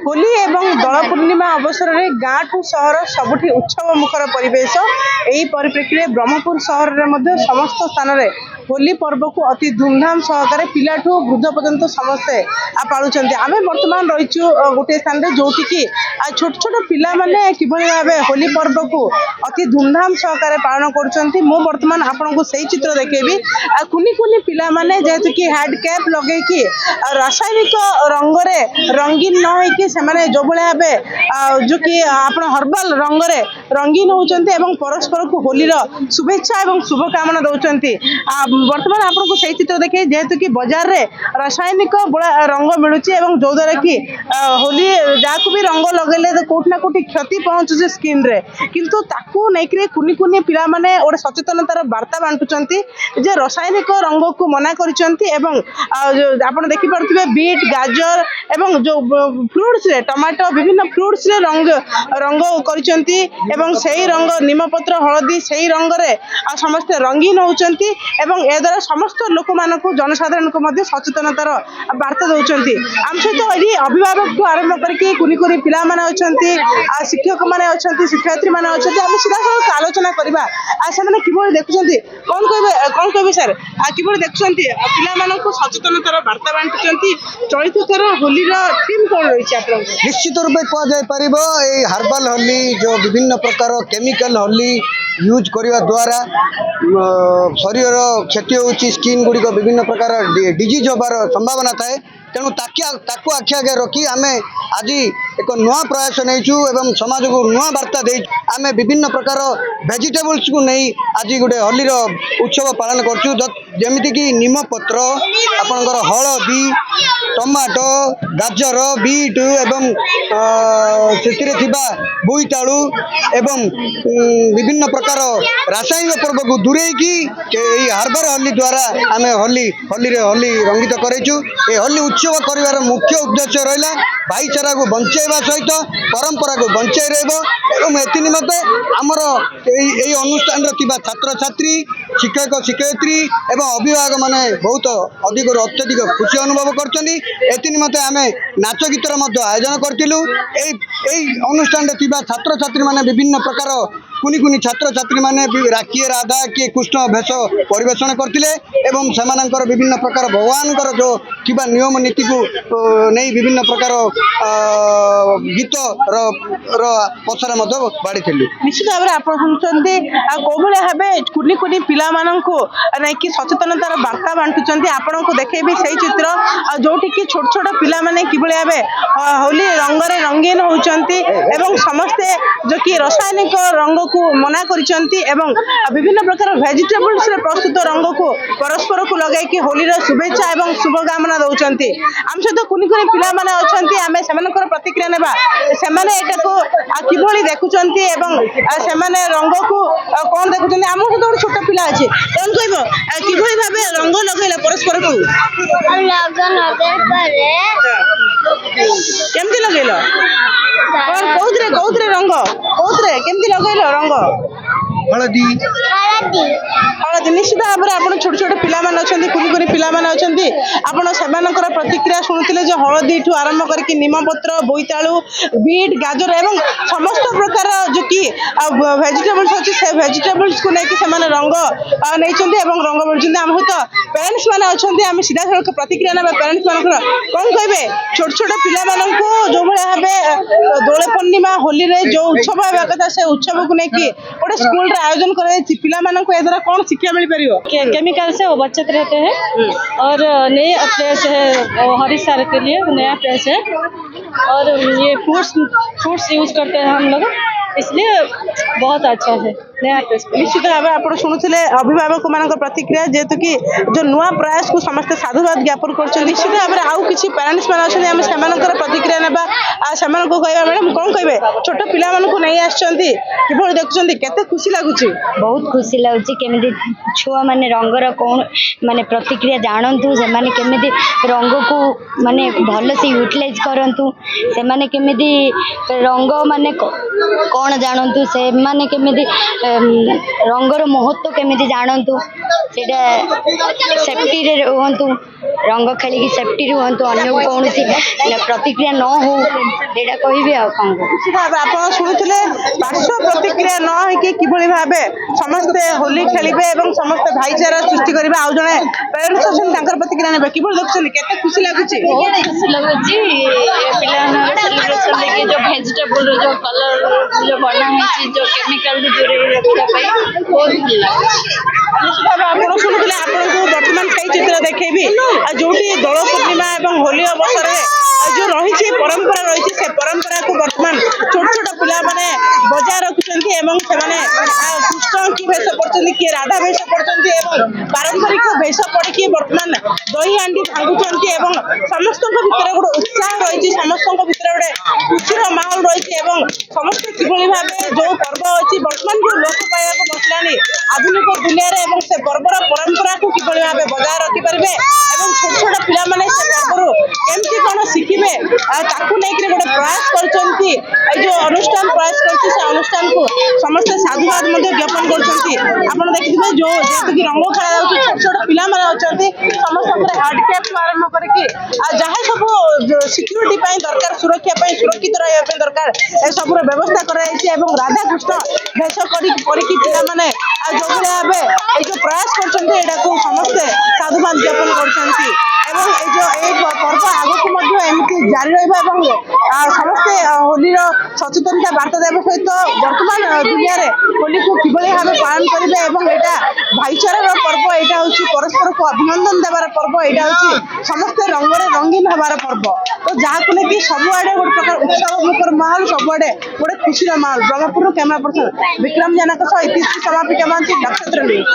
होली एवं दोल पूर्णिमा अवसर में गाँ ठू सहर सबुठी उत्सव मुखर परिवेश यही परिप्रेक्षी में ब्रह्मपुर सहर में समस्त स्थान में होली पर्व को अति धूमधाम सहकार पिला ठू वृद्ध पर्यंत समस्ते पालुंट। आम बर्तमान रहीचु गोटे स्थान जो कि छोट छोट पिला माने किभली भाव होली पर्व को अति धूमधाम सहकार पालन कर आपन को सही चित्र देखेबी। कुनी कुनी पिला माने जेहेतु कि हेड कैप लगे कि रासायनिक रंग रे रंगीन न होइकि सेमाने जो भले भाबे जो कि आपण हर्बल रंग रे रंगीन होउचंती एवं परस्पर को होली रो शुभेच्छा एवं शुभकामना दउचंती। वर्तमान आपन को सही चित्र देखे जेहेतु कि बाजार रे रासायनिक रंग मिलुची एवं जो द्वारा कि होली जाकु भी रंग लगेले तो कोठ ना कोठी क्षति पहुंचुची स्किन रे, किंतु ताकू नेकरे कुनी कुनी पिला माने ओडे सचेतनतार वार्ता बांटुचंती जे रासायनिक रंग को मना करिसंती एवं आपण देखि परथिबे बीट गाजर एवं जो फ्रूट्स रे टमाटो विभिन्न फ्रूट्स रे रंग रंग करिसंती एवं सेही रंग निमपत्र हळदी सेही रंग रे समस्त रंगीन होउचंती एवं ए द्वारा समस्त लोक मानक जनसाधारण को मध्य सचेतनतार वार्ता दउचंती। आम सहित एडी अभिभावक को आरंभ करके कुनी कुनी पिला माने अछंती शिक्षक माने अछंती शिक्षयित्री माने अछंती आम सीधा सहित आलोचना करबा से माने किबोली देखुचंती कोन कहबे सर किबोली देखुचंती पिला मानक सचेतनतार वार्ता बांटुचंती। चलित थर होली रो थीम कोन रही छै आपन निश्चित रूप में कह जाय परिबो ए हर्बल होली जो विभिन्न प्रकार केमिकल होली यूज करने द्वारा शरीर क्षति होची स्किन गुड़िक विभिन्न प्रकार डिजीज होबार संभावना थाए। तेणु ताकू आखि आगे रखी आम आज एक नुआ प्रयास नहीं समाज को नुआ वार्ता दे आम विभिन्न प्रकार वेजिटेबल्स को नहीं आज गोटे होली उत्सव पालन करमी कि निम पत्र आपणकर हलदी टमाटो गाजर बीट एवं बोईतालु एवं विभिन्न प्रकार रासायनिक पर्व को दूरे की हार्बर होली द्वारा आम होली रंगित करेचु। होली उत्सव कर मुख्य उद्देश्य रहा भाईचारा को बंचाइबा सहित परंपरा को बंचाई रहा एथि निमते आमर यही अनुष्ठान छात्र छात्री शिक्षक शिक्षयित्री एवं अभिभावक माने बहुत अधिक अत्यधिक खुशी अनुभव कर निमते आम नाच गीतर आयोजन करूँ। अनुष्ठान छात्र छात्री माने विभिन्न प्रकार कुनी कुनी छात्र छात्री माने किए राधा किए कृष्ण भेष परिवेषण करते एवं सेमानंकर विभिन्न प्रकार भगवान जो थिबा नियम नीति को नहीं विभिन्न प्रकार गीत पसरा बाड़ी थिलु। निश्चित भाव में आप शुणुंटे कौभली भाव कुनी कुनी पिला नहीं कि सचेतनतार वार्ता बांटुंट आपण को देखेबी सही चित्र जोटि कि छोट छोट पिला माने किभली भाव होली रंग रे रंगीन होउचंती एवं समस्ते जो कि रासायनिक रंग को मना करिसंती एवं विभिन्न प्रकार वेजिटेबल्स रे प्रस्तुत रंग को परस्पर को लगाई कि होली रे शुभेच्छा एवं शुभकामना दउचंती। आम सहित कुनी कुनी पिला माने अछंती आमे सेमानकर प्रतिक्रिया नेबा सेमाने एटा को किभली देखुचंती एवं सेमाने रंग को कोन देखुचंती। आम सहित एक छोट पिला अछि कोन कहबो किभली भाबे रंग लगैला परस्पर को लगन होते परे केमती लगैला और कौतरे रंग कौतरे केमती लगैला रंग हलदी हलदी निश्चित भाव में आप छोट छोट पिला कुनी कुनी पिला आपकर प्रतिक्रिया शुणुते जो हलदी ठू आरंभ करके निमपत्र बोईतालु बीट गाजर एवं समस्त प्रकार जो कि वेजिटेबल्स अच्छी से वेजिटेबल्स को लेकिन रंग नहीं रंग बोलते आम सहित पेरेन्ट्स मैंने अच्छा आम सीधा सड़क प्रतिक्रिया ना पेरेन्ट्स मान कौन कहे छोट छोट पिला जो भाव दोल पूर्णिमा होली रे जो उत्सव होगा कथा से उत्सव को लेकिन गोटे स्कूल आयोजन कर कौन शिक्षा मिल पार केमिकल से वो बचत रहते हैं और नए प्लेस है हरी सार के लिए नया प्लेस है और ये फ्रूट्स यूज करते हैं हम लोग इसलिए बहुत अच्छा है नया प्लेस। निश्चित भाव आप शुणुले अभिभावक मान प्रतिक्रिया जेहेतु कि जो नुआ प्रयास को समस्त साधुवाद ज्ञापन कर निश्चित भाव में आउ कि पेरेन्ट्स मैंने अच्छे प्रतिक्रिया ना कहवा मैडम कौन कहे छोट पिला नहीं आसती देखुं केते खुशी लगुच बहुत खुशी लगुच केमी छुआ माने रंगर कौन माने प्रतिक्रिया जानतु से माने केमी रंग को माने भल से यूटिलाइज करतु से माने केमी रंग माने कौन जानतु से माने केमी रंगर महत्व केमिति जानतु सेटा सेफ्टी रे रुहंतु रंग खेलिकी सेफ्टी रुहंतु अन्य कौन प्रतिक्रिया न हो सेटा कहबे आ कौन निश्चित भाव आप शुणुले पार्श्व प्रतिक्रिया न होइके किभଳି भाबे समस्ते होली खेलिबे एवं समस्त भाईचारा सृष्टि करिबे आ जने पेरेंट्स अछन तांकर प्रतिक्रिया नेबे किभଳି देखछन केते खुशी लागुची बहुत खुशी लगुची पिलाना सेलिब्रेशन लेके जो वेजिटेबल जो कलर जो बना है जो केमिकल भी दूरे रखिया पाई बहुत भल लागुची निश्चित भाव आप शुणुले आपको वर्तमान सही चित्र देखेबी जोटी दोल पूर्णिमा एवं होली अवसर जो रही परंपरा रही से परंपरा को वर्तमान छोट छोट पिला माने बजाय रखुଛନ୍ତି एवं से माने कृष्ण की वेश पड़छନ୍ତି किए राधा वेश पड़छନ୍ତି एवं पारंपरिक वेश पड़की वर्तमान दही हांडी भांगुଛନ୍ତି एवं समस्त भितर गोटे उत्साह रही समस्त भितर गोटे खुशीर माहौल रही एवं समस्त किभଳି भाबे जो पर्व अछि वर्तमान जो लोक पाया को बसलानी आधुनिक दुनिया रे एवं से पर्वर परंपरा को किभଳି भाबे बजाय रखि परिबे एवं छोट छोट पिला माने से पर्वरो केमती कोन शिखिबे ताकू नै कि गोटे प्रयास करछନ୍ତି ए जो अनुष्ठान प्रयास करछि से अनुष्ठान को समस्त साधुवाद मध्ये ज्ञापन करछନ୍ତି आपण देखिबे जो जेतु कि रंग खेला जाउछि छोट छोट पिला माने अछंती समस्त पर हार्ड कैप आरंभ करके आ जहा सब सिक्योरिटी पई दरकार सुरक्षा पई सुरक्षित रहय पई दरकार ए सब रो व्यवस्था करा जायछि एवं राधा कृष्ण भेष करी पिला माने आ जो भले आबे ए जो प्रयास करछନ୍ତି एडा को समस्त साधुवाद ज्ञापन करछନ୍ତି एवं ए जो ए पर्व आगो को मध्ये एमिति जारी रहबा एवं समस्ते होली सचेतनता वार्ता देवा सहित वर्तमान दुनिया रे होली को किभଳି भाबे पालन करिबे एवं एटा भाईचारा पर्व एटा होछि परस्पर को अभिनंदन देवार पर्व एटा होछि समस्ते रंगरे रंगीन हबार पर्व तो जहा को कि सब आडे गोटे प्रकार उत्सव मुखर माहौल सब आडे गोटे खुशीर माहौल ब्रह्मपुर कैमरा पर्सन विक्रम जनक सह इतिश्री समापिका मानसी नक्षत्र न्यूज।